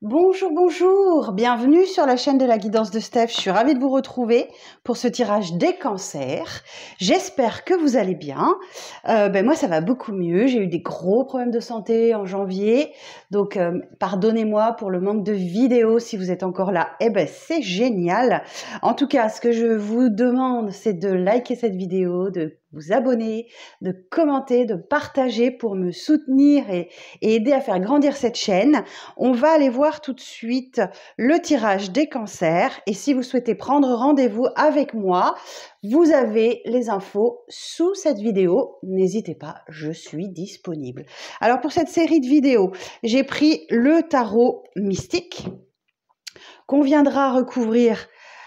Bonjour, bonjour, bienvenue sur la chaîne de la guidance de Steph. Je suis ravie de vous retrouver pour ce tirage des cancers. J'espère que vous allez bien. Moi, ça va beaucoup mieux. J'ai eu des gros problèmes de santé en janvier. Donc, pardonnez-moi pour le manque de vidéos si vous êtes encore là. C'est génial. En tout cas, ce que je vous demande, c'est de liker cette vidéo, de vous abonner, de commenter, de partager pour me soutenir et aider à faire grandir cette chaîne. On va aller voir tout de suite le tirage des cancers et si vous souhaitez prendre rendez-vous avec moi, vous avez les infos sous cette vidéo. N'hésitez pas, je suis disponible. Alors pour cette série de vidéos, j'ai pris le tarot mystique qu'on viendra recouvrir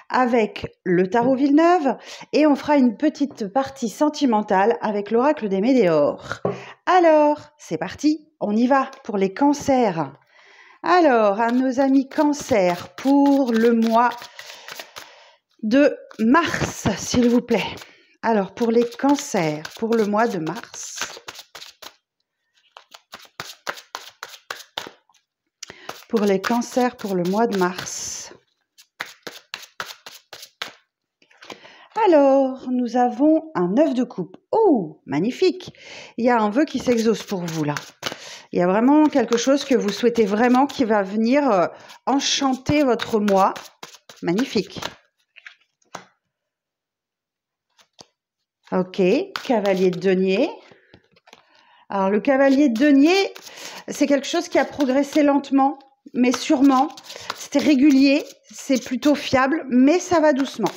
avec le tarot Villeneuve et on fera une petite partie sentimentale avec l'oracle des Médéors. Alors, c'est parti, on y va pour les cancers. Alors, à nos amis cancers pour le mois de mars, s'il vous plaît. Alors, pour les cancers pour le mois de mars. Pour les cancers pour le mois de mars. Alors, nous avons un 9 de coupe. Oh, magnifique! Il y a un vœu qui s'exauce pour vous, là. Il y a vraiment quelque chose que vous souhaitez vraiment qui va venir enchanter votre mois. Magnifique. Ok, cavalier de denier. Alors, le cavalier de denier, c'est quelque chose qui a progressé lentement, mais sûrement. C'était régulier, c'est plutôt fiable, mais ça va doucement.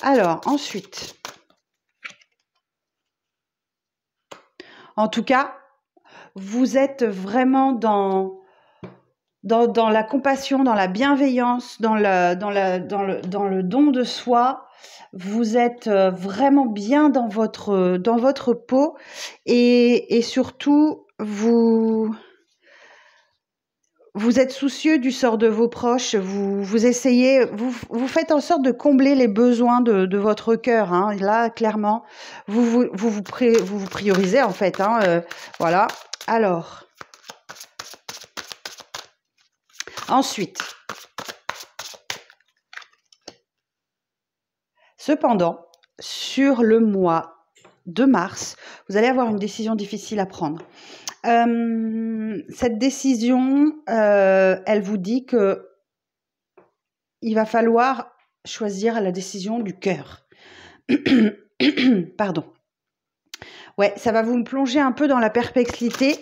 Alors, ensuite. En tout cas, vous êtes vraiment dans la compassion, dans la bienveillance, dans le don de soi. Vous êtes vraiment bien dans votre peau et surtout, vous êtes soucieux du sort de vos proches, vous essayez, vous faites en sorte de combler les besoins de votre cœur. Hein. Là, clairement, vous priorisez en fait. Hein, voilà. Alors, ensuite, cependant, sur le mois de mars, vous allez avoir une décision difficile à prendre. Cette décision, elle vous dit que il va falloir choisir la décision du cœur. Pardon. Ouais, ça va vous plonger un peu dans la perplexité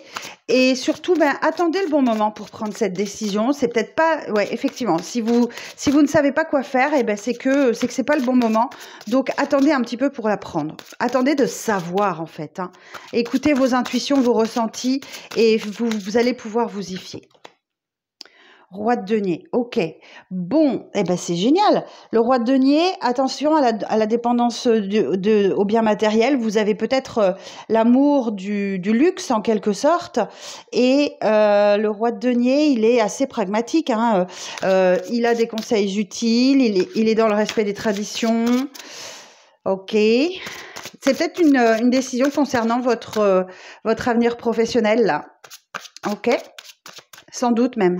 et surtout, attendez le bon moment pour prendre cette décision. C'est peut-être pas, ouais, effectivement, si vous ne savez pas quoi faire, c'est que c'est pas le bon moment. Donc, attendez un petit peu pour la prendre. Attendez de savoir en fait. Hein. Écoutez vos intuitions, vos ressentis et vous allez pouvoir vous y fier. Roi de denier, ok. Bon, c'est génial. Le roi de denier, attention à la dépendance au bien matériel. Vous avez peut-être l'amour du luxe en quelque sorte. Et le roi de denier, il est assez pragmatique. Hein. Il a des conseils utiles, il est dans le respect des traditions. Ok. C'est peut-être une décision concernant votre avenir professionnel, là. Ok. Sans doute même.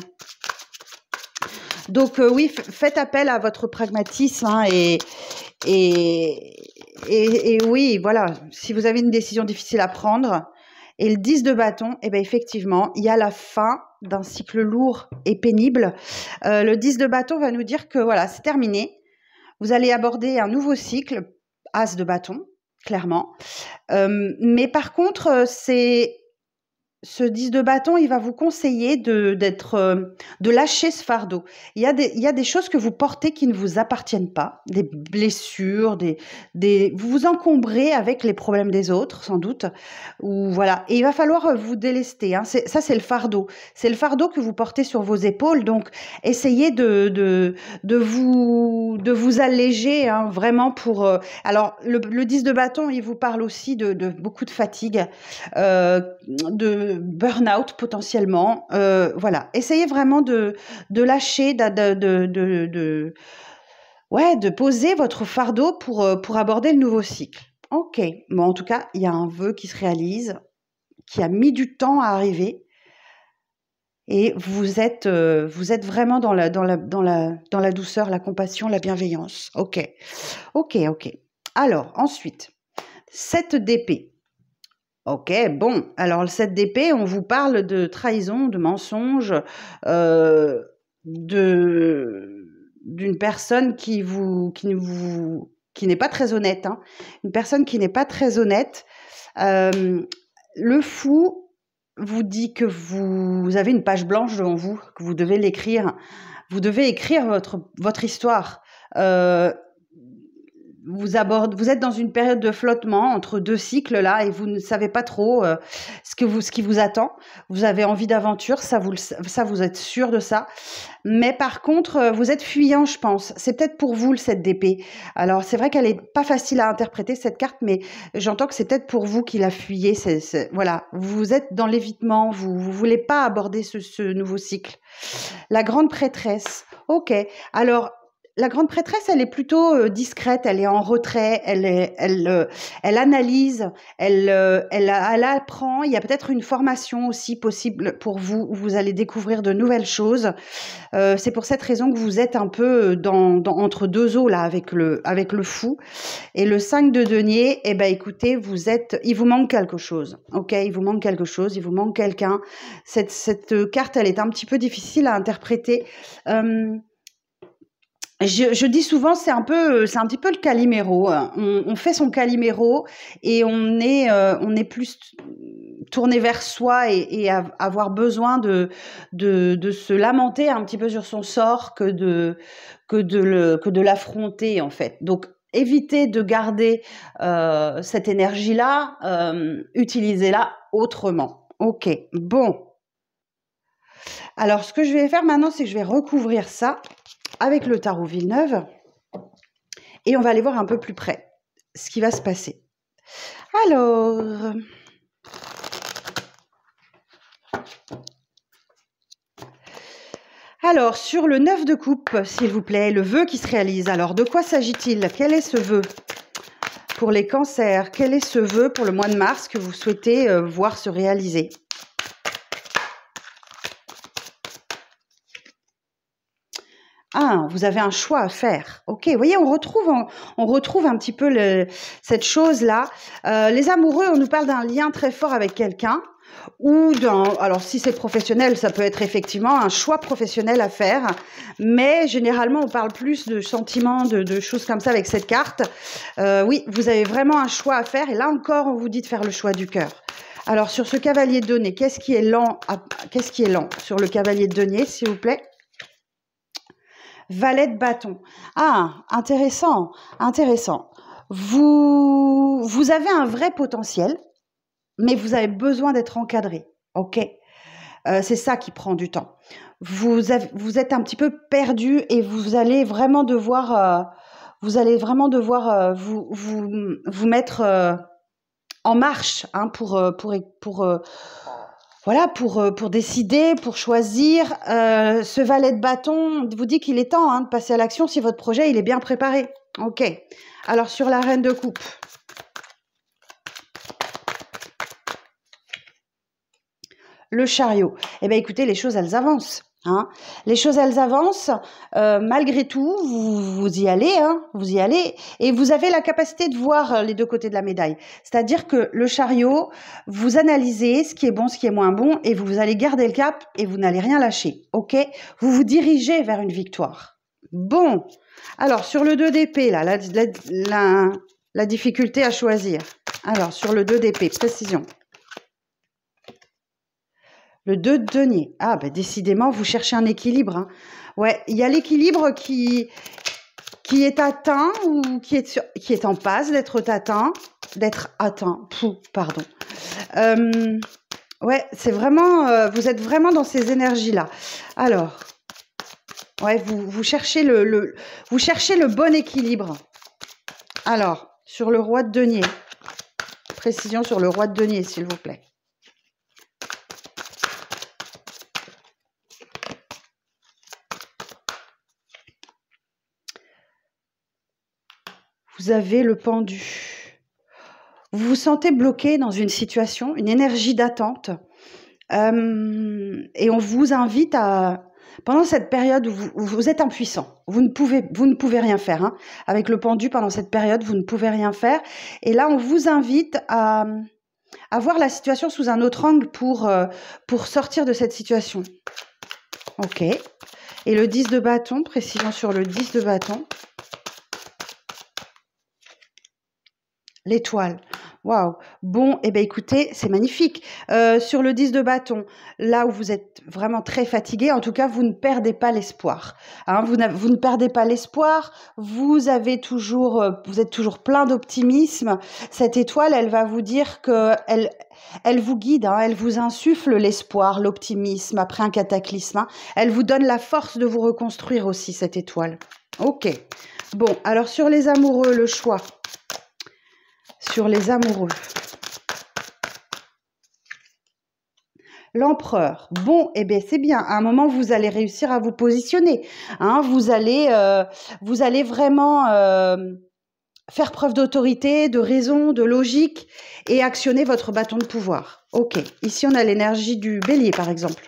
Donc oui, faites appel à votre pragmatisme hein, et oui, voilà, si vous avez une décision difficile à prendre, et le 10 de bâton, effectivement, il y a la fin d'un cycle lourd et pénible. Le 10 de bâton va nous dire que voilà, c'est terminé. Vous allez aborder un nouveau cycle, as de bâton, clairement. Mais par contre, ce 10 de bâton, il va vous conseiller de lâcher ce fardeau. Il y a des choses que vous portez qui ne vous appartiennent pas, des blessures, vous vous encombrez avec les problèmes des autres, sans doute. Ou voilà. Et il va falloir vous délester. Hein. Ça, c'est le fardeau. C'est le fardeau que vous portez sur vos épaules. Donc, essayez de vous alléger, hein, vraiment pour. Alors, le 10 de bâton, il vous parle aussi de beaucoup de fatigue, de burn-out potentiellement. Voilà, essayez vraiment de lâcher, de poser votre fardeau pour aborder le nouveau cycle. Ok, bon, en tout cas, il y a un vœu qui se réalise, qui a mis du temps à arriver. Et vous êtes vraiment dans la douceur, la compassion, la bienveillance. Ok, ok, ok. Alors, ensuite, 7 d'épée. Ok, bon. Alors, le 7 d'épée, on vous parle de trahison, de mensonge, d'une personne qui n'est pas très honnête, hein. Une personne qui n'est pas très honnête. Le fou vous dit que vous avez une page blanche devant vous, que vous devez l'écrire. Vous devez écrire votre histoire. Euh, vous êtes dans une période de flottement entre deux cycles là et vous ne savez pas trop ce qui vous attend. Vous avez envie d'aventure, ça vous êtes sûr de ça. Mais par contre, vous êtes fuyant, je pense. C'est peut-être pour vous le 7 d'épée. Alors c'est vrai qu'elle est pas facile à interpréter cette carte, mais j'entends que c'est peut-être pour vous qui la fuyez. Voilà, vous êtes dans l'évitement, vous voulez pas aborder ce nouveau cycle. La grande prêtresse. Ok. Alors la grande prêtresse, elle est plutôt discrète, elle est en retrait, elle analyse, elle apprend. Il y a peut-être une formation aussi possible pour vous où vous allez découvrir de nouvelles choses. C'est pour cette raison que vous êtes un peu entre deux eaux là avec le fou. Et le 5 de denier, eh ben écoutez, il vous manque quelque chose. Ok, il vous manque quelque chose, il vous manque quelqu'un. Cette carte, elle est un petit peu difficile à interpréter. Je dis souvent, c'est un petit peu le Calimero. On fait son Calimero et on est plus tourné vers soi et avoir besoin de se lamenter un petit peu sur son sort que de l'affronter en fait. Donc évitez de garder cette énergie-là, utilisez-la autrement. Ok, bon. Alors ce que je vais faire maintenant, c'est que je vais recouvrir ça avec le tarot Villeneuve et on va aller voir un peu plus près ce qui va se passer. Alors, sur le 9 de coupe, s'il vous plaît, le vœu qui se réalise. Alors, de quoi s'agit-il? Quel est ce vœu pour les cancers? Quel est ce vœu pour le mois de mars que vous souhaitez voir se réaliser? Ah, vous avez un choix à faire. Ok, vous voyez, on retrouve un petit peu cette chose-là. Les amoureux, on nous parle d'un lien très fort avec quelqu'un alors si c'est professionnel, ça peut être effectivement un choix professionnel à faire, mais généralement, on parle plus de sentiments, de choses comme ça avec cette carte. Oui, vous avez vraiment un choix à faire et là encore, on vous dit de faire le choix du cœur. Alors, sur ce cavalier de denier, qu'est-ce qui est lent sur le cavalier de denier, s'il vous plaît? Valet de bâton. Ah, intéressant, intéressant. Vous avez un vrai potentiel, mais vous avez besoin d'être encadré. Ok, c'est ça qui prend du temps. Vous êtes un petit peu perdu et vous allez vraiment devoir, vous mettre en marche hein, voilà, pour décider, pour choisir. Ce valet de bâton vous dit qu'il est temps hein, de passer à l'action si votre projet il est bien préparé. Ok. Alors, sur la reine de coupe. Le chariot. Eh bien, écoutez, les choses, elles avancent. Hein. Les choses, elles avancent. Malgré tout, vous y allez, hein, vous y allez. Et vous avez la capacité de voir les deux côtés de la médaille. C'est-à-dire que le chariot, vous analysez ce qui est bon, ce qui est moins bon, et vous allez garder le cap et vous n'allez rien lâcher. Ok? Vous vous dirigez vers une victoire. Bon. Alors, sur le 2 d'épée, là, la difficulté à choisir. Alors, sur le 2 d'épée, précision. Le 2 de denier. Ah, ben décidément, vous cherchez un équilibre. Hein. Ouais, il y a l'équilibre qui est atteint ou qui est en passe d'être atteint. Pardon. Ouais, c'est vraiment... vous êtes vraiment dans ces énergies-là. Alors, ouais, vous cherchez vous cherchez le bon équilibre. Alors, sur le roi de denier. Précision sur le roi de denier, s'il vous plaît. Vous avez le pendu. Vous vous sentez bloqué dans une situation, une énergie d'attente. Et on vous invite à... Pendant cette période où vous êtes impuissant, vous ne pouvez rien faire. Hein. Avec le pendu, pendant cette période, vous ne pouvez rien faire. Et là, on vous invite à voir la situation sous un autre angle pour sortir de cette situation. Ok. Et le 10 de bâton, précision sur le 10 de bâton. L'étoile. Waouh. Bon, eh bien écoutez, c'est magnifique. Sur le 10 de bâton, là où vous êtes vraiment très fatigué, en tout cas, vous ne perdez pas l'espoir. Hein, vous ne perdez pas l'espoir. Vous êtes toujours plein d'optimisme. Cette étoile, elle va vous dire que elle vous guide, hein, elle vous insuffle l'espoir, l'optimisme après un cataclysme. Hein. Elle vous donne la force de vous reconstruire aussi, cette étoile. Ok. Bon, alors sur les amoureux, le choix. Sur les amoureux. L'empereur. Bon, eh bien, c'est bien. À un moment, vous allez réussir à vous positionner. Hein, vous allez vraiment faire preuve d'autorité, de raison, de logique et actionner votre bâton de pouvoir. Ok. Ici, on a l'énergie du bélier, par exemple,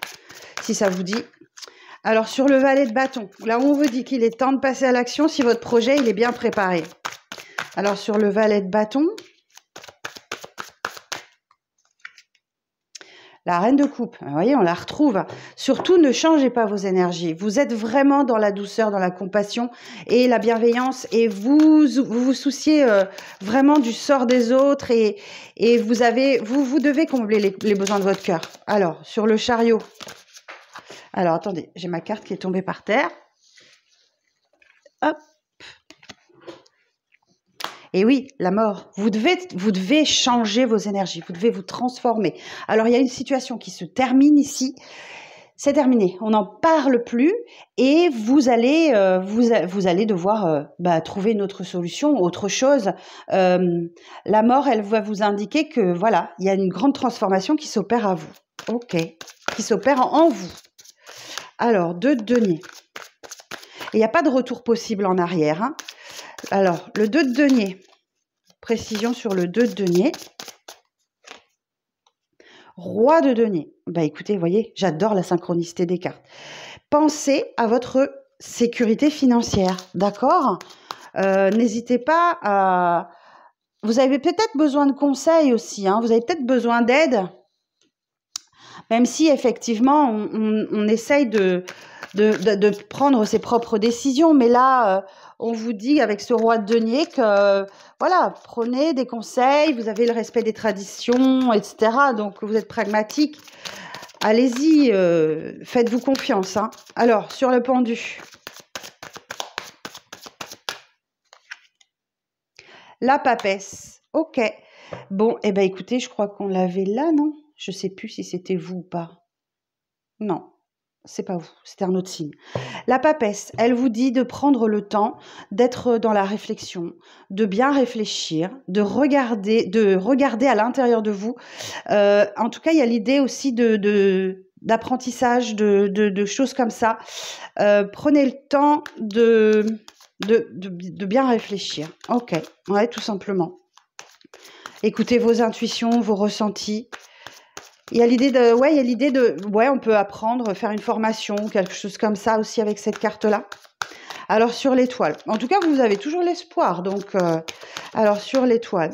si ça vous dit. Alors, sur le valet de bâton, là où on vous dit qu'il est temps de passer à l'action si votre projet il est bien préparé. Alors, sur le valet de bâton, la reine de coupe, vous voyez, on la retrouve. Surtout, ne changez pas vos énergies. Vous êtes vraiment dans la douceur, dans la compassion et la bienveillance. Et vous souciez vraiment du sort des autres. Et vous devez combler les besoins de votre cœur. Alors, sur le chariot. Alors, attendez, j'ai ma carte qui est tombée par terre. Hop. Et oui, la mort, vous devez changer vos énergies, vous devez vous transformer. Alors, il y a une situation qui se termine ici, c'est terminé, on n'en parle plus et vous allez devoir trouver une autre solution, autre chose. La mort, elle va vous indiquer que voilà, il y a une grande transformation qui s'opère à vous. Ok, qui s'opère en vous. Alors, 2 de denier. Il n'y a pas de retour possible en arrière. Hein. Alors, le 2 de denier. Précision sur le 2 de denier. Roi de denier. Bah écoutez, vous voyez, j'adore la synchronicité des cartes. Pensez à votre sécurité financière, d'accord ? N'hésitez pas à... Vous avez peut-être besoin de conseils aussi, hein, vous avez peut-être besoin d'aide, même si effectivement on essaye de prendre ses propres décisions, mais là... on vous dit avec ce roi de denier que, voilà, prenez des conseils, vous avez le respect des traditions, etc. Donc, vous êtes pragmatique. Allez-y, faites-vous confiance. Hein. Alors, sur le pendu. La papesse. Ok. Bon, eh bien, écoutez, je crois qu'on l'avait là, non? Je ne sais plus si c'était vous ou pas. Non. C'est pas vous, c'était un autre signe. La papesse, elle vous dit de prendre le temps d'être dans la réflexion, de bien réfléchir, de regarder à l'intérieur de vous. En tout cas, il y a l'idée aussi d'apprentissage, de choses comme ça. Prenez le temps de bien réfléchir. Ok, ouais, tout simplement. Écoutez vos intuitions, vos ressentis. Il y a l'idée on peut apprendre, faire une formation, quelque chose comme ça aussi avec cette carte-là. Alors, sur l'étoile. En tout cas, vous avez toujours l'espoir. Donc, alors, sur l'étoile.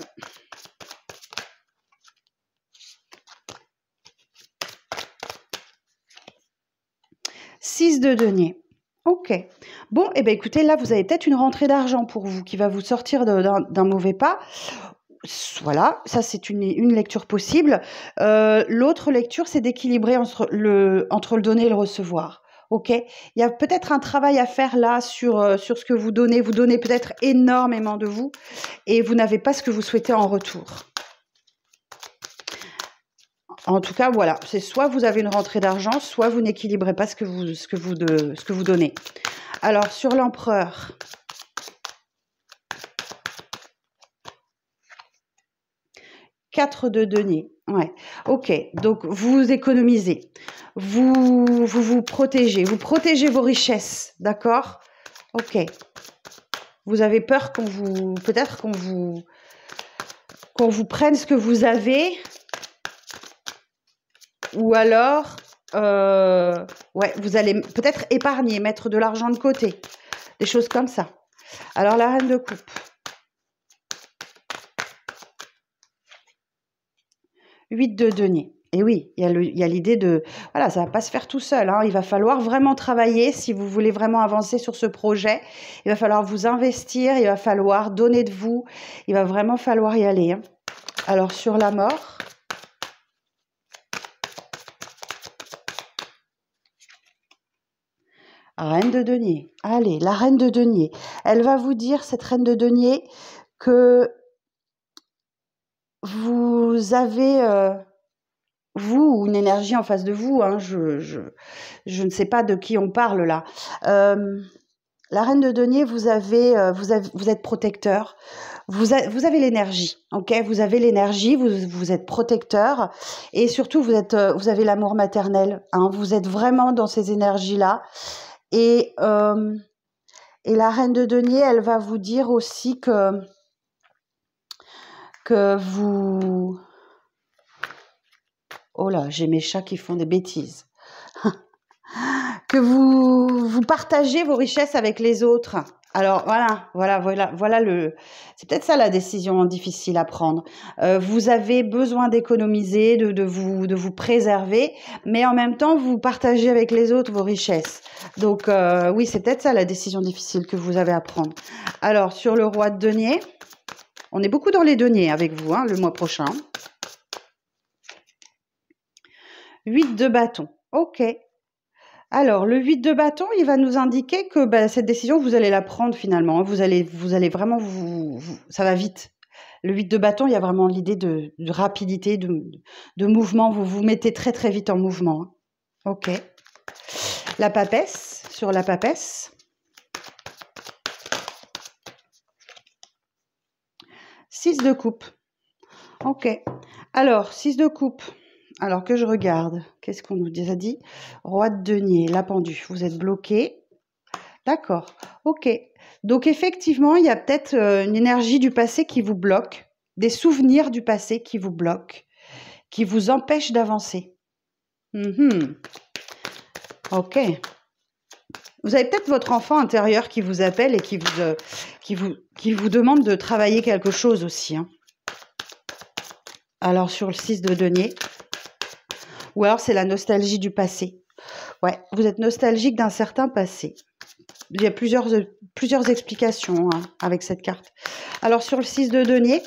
Six de denier. Ok. Bon, eh bien, écoutez, là, vous avez peut-être une rentrée d'argent pour vous qui va vous sortir d'un mauvais pas. Voilà, ça c'est une lecture possible. L'autre lecture, c'est d'équilibrer entre le donner et le recevoir. Ok, il y a peut-être un travail à faire là sur ce que vous donnez. Vous donnez peut-être énormément de vous et vous n'avez pas ce que vous souhaitez en retour. En tout cas, voilà, c'est soit vous avez une rentrée d'argent, soit vous n'équilibrez pas ce que vous donnez. Alors, sur l'empereur... 4 de denier. Ouais. Ok. Donc, vous économisez. Vous protégez. Vous protégez vos richesses. D'accord? Ok. Vous avez peur peut-être qu'on vous prenne ce que vous avez. Ou alors, ouais, vous allez peut-être épargner, mettre de l'argent de côté. Des choses comme ça. Alors, la reine de coupe. 8 de denier. Et oui, il y a l'idée de... Voilà, ça ne va pas se faire tout seul. Hein. Il va falloir vraiment travailler si vous voulez vraiment avancer sur ce projet. Il va falloir vous investir, il va falloir donner de vous. Il va vraiment falloir y aller. Hein. Alors, sur la mort... Reine de denier. Allez, la reine de denier. Elle va vous dire, cette reine de denier, que vous avez... vous, une énergie en face de vous, hein, je ne sais pas de qui on parle là. La reine de denier, vous êtes protecteur, vous avez l'énergie, ok? Vous avez l'énergie, vous êtes protecteur et surtout vous avez l'amour maternel, hein, vous êtes vraiment dans ces énergies-là. Et la reine de denier, elle va vous dire aussi que vous... Oh là, j'ai mes chats qui font des bêtises. Que vous partagez vos richesses avec les autres. Alors voilà c'est peut-être ça la décision difficile à prendre. Vous avez besoin d'économiser, de vous préserver, mais en même temps vous partagez avec les autres vos richesses. Donc oui, c'est peut-être ça la décision difficile que vous avez à prendre. Alors sur le roi de denier, on est beaucoup dans les deniers avec vous, hein, le mois prochain. 8 de bâton. Ok. Alors, le 8 de bâton, il va nous indiquer que cette décision, vous allez la prendre finalement. Vous allez vraiment... ça va vite. Le 8 de bâton, il y a vraiment l'idée de rapidité, de mouvement. Vous vous mettez très très vite en mouvement. Ok. La papesse, sur la papesse. 6 de coupe. Ok. Alors, 6 de coupe. Alors que je regarde, qu'est-ce qu'on nous a dit? Roi de denier, la pendue, vous êtes bloqué. D'accord, ok. Donc effectivement, il y a peut-être une énergie du passé qui vous bloque, des souvenirs du passé qui vous bloquent, qui vous empêchent d'avancer. Ok. Vous avez peut-être votre enfant intérieur qui vous appelle et qui vous demande de travailler quelque chose aussi. Hein. Alors sur le 6 de denier... Ou alors, c'est la nostalgie du passé. Ouais, vous êtes nostalgique d'un certain passé. Il y a plusieurs explications hein, avec cette carte. Alors, sur le 6 de denier,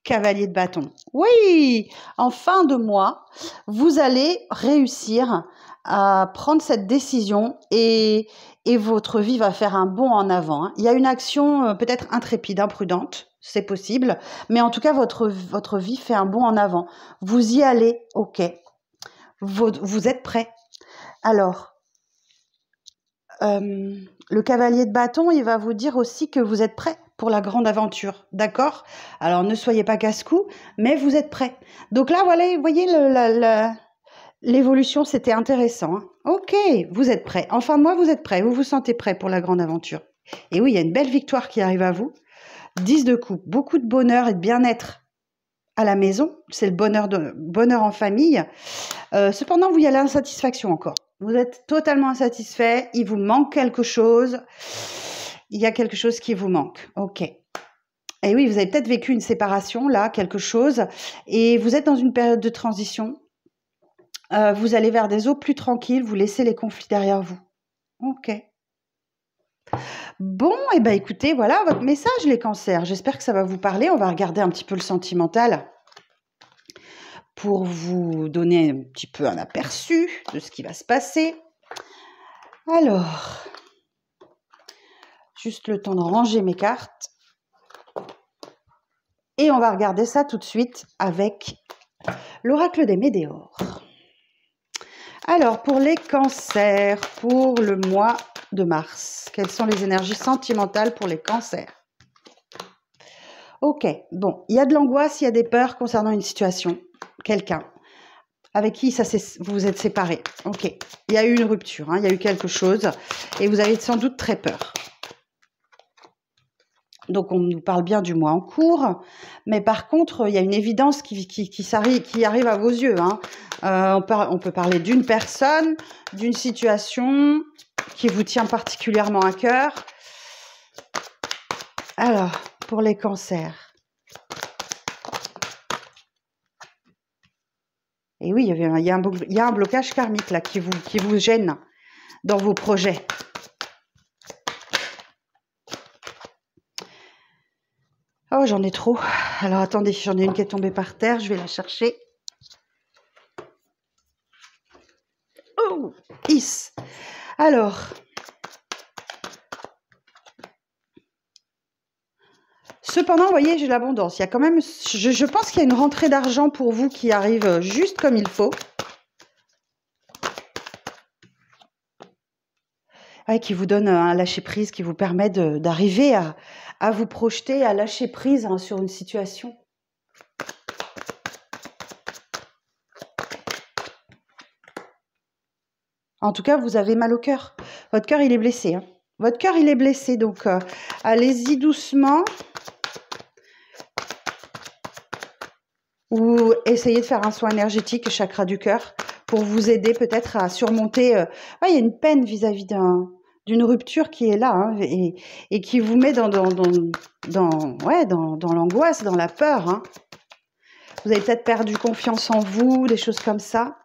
cavalier de bâton. Oui, en fin de mois, vous allez réussir à prendre cette décision et votre vie va faire un bond en avant. Hein. Il y a une action peut-être intrépide, imprudente. C'est possible, mais en tout cas, votre vie fait un bond en avant. Vous y allez, ok. Vous êtes prêt. Alors, le cavalier de bâton, il va vous dire aussi que vous êtes prêt pour la grande aventure, d'accord? Alors, ne soyez pas casse-cou, mais vous êtes prêt. Donc là, voilà, vous voyez l'évolution, c'était intéressant. Hein. Ok, vous êtes prêt. En fin de mois, vous êtes prêt. Vous vous sentez prêt pour la grande aventure. Et oui, il y a une belle victoire qui arrive à vous. 10 de coupe, beaucoup de bonheur et de bien-être à la maison. C'est le bonheur en famille. Cependant, vous y a l'insatisfaction encore. Vous êtes totalement insatisfait. Il vous manque quelque chose. Il y a quelque chose qui vous manque. Ok. Et oui, vous avez peut-être vécu une séparation, là, quelque chose. Et vous êtes dans une période de transition. Vous allez vers des eaux plus tranquilles. Vous laissez les conflits derrière vous. Ok. Bon, et écoutez, voilà votre message les cancers. J'espère que ça va vous parler. On va regarder un petit peu le sentimental pour vous donner un petit peu un aperçu de ce qui va se passer. Alors, juste le temps de ranger mes cartes. Et on va regarder ça tout de suite avec l'oracle des météores. Alors, pour les cancers, pour le mois de mars, quelles sont les énergies sentimentales pour les cancers? Ok, bon, il y a de l'angoisse, il y a des peurs concernant une situation, quelqu'un avec qui vous vous êtes séparés. Ok, il y a eu une rupture, hein, il y a eu quelque chose et vous avez sans doute très peur. Donc, on nous parle bien du mois en cours. Mais par contre, il y a une évidence qui arrive à vos yeux. Hein. On peut parler d'une personne, d'une situation qui vous tient particulièrement à cœur. Alors, pour les cancers. Et oui, il y a un blocage karmique là qui vous gêne dans vos projets. Oh, j'en ai trop. Alors, attendez, j'en ai une qui est tombée par terre. Je vais la chercher. Oh, Is. Alors, cependant, vous voyez, j'ai l'abondance. Il y a quand même, je pense qu'il y a une rentrée d'argent pour vous qui arrive juste comme il faut. Ouais, qui vous donne un lâcher-prise, qui vous permet d'arriver à vous projeter, à lâcher prise hein, sur une situation. En tout cas, vous avez mal au cœur. Votre cœur, il est blessé. Hein. Votre cœur, il est blessé. Donc, allez-y doucement. Ou essayez de faire un soin énergétique, chakra du cœur, pour vous aider peut-être à surmonter... il y a une peine vis-à-vis d'une rupture qui est là hein, et qui vous met dans l'angoisse, dans la peur. Hein. Vous avez peut-être perdu confiance en vous, des choses comme ça.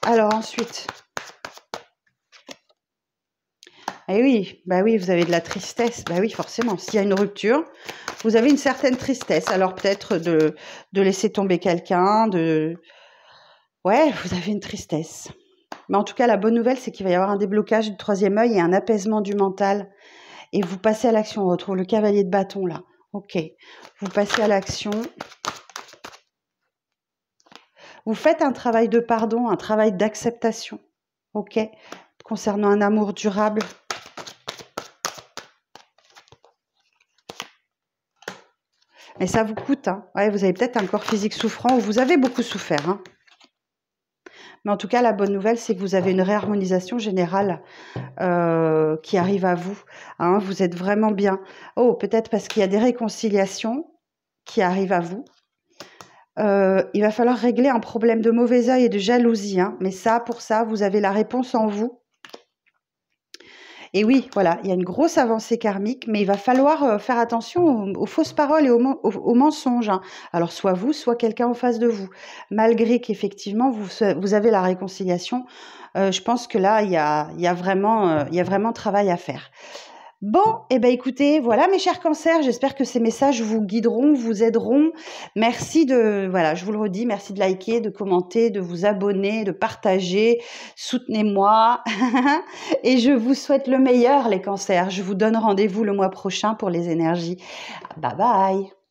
Alors ensuite... Eh oui, bah oui, vous avez de la tristesse. Bah oui, forcément. S'il y a une rupture, vous avez une certaine tristesse. Alors peut-être de laisser tomber quelqu'un, Ouais, vous avez une tristesse. Mais en tout cas, la bonne nouvelle, c'est qu'il va y avoir un déblocage du troisième œil et un apaisement du mental. Et vous passez à l'action. On retrouve le cavalier de bâton, là. Ok. Vous passez à l'action. Vous faites un travail de pardon, un travail d'acceptation. Ok. Concernant un amour durable. Et ça vous coûte. Hein. Ouais, vous avez peut-être un corps physique souffrant ou vous avez beaucoup souffert. Hein. Mais en tout cas, la bonne nouvelle, c'est que vous avez une réharmonisation générale qui arrive à vous. Hein. Vous êtes vraiment bien. Oh, peut-être parce qu'il y a des réconciliations qui arrivent à vous. Il va falloir régler un problème de mauvais œil et de jalousie. Hein. Mais ça, pour ça, vous avez la réponse en vous. Et oui, voilà, il y a une grosse avancée karmique, mais il va falloir faire attention aux fausses paroles et aux mensonges. Hein. Alors, soit vous, soit quelqu'un en face de vous. Malgré qu'effectivement, vous avez la réconciliation, je pense que là, il y a vraiment travail à faire. Bon, eh ben écoutez, voilà mes chers cancers, j'espère que ces messages vous guideront, vous aideront. Merci je vous le redis, merci de liker, de commenter, de vous abonner, de partager, soutenez-moi. Et je vous souhaite le meilleur les cancers. Je vous donne rendez-vous le mois prochain pour les énergies. Bye bye.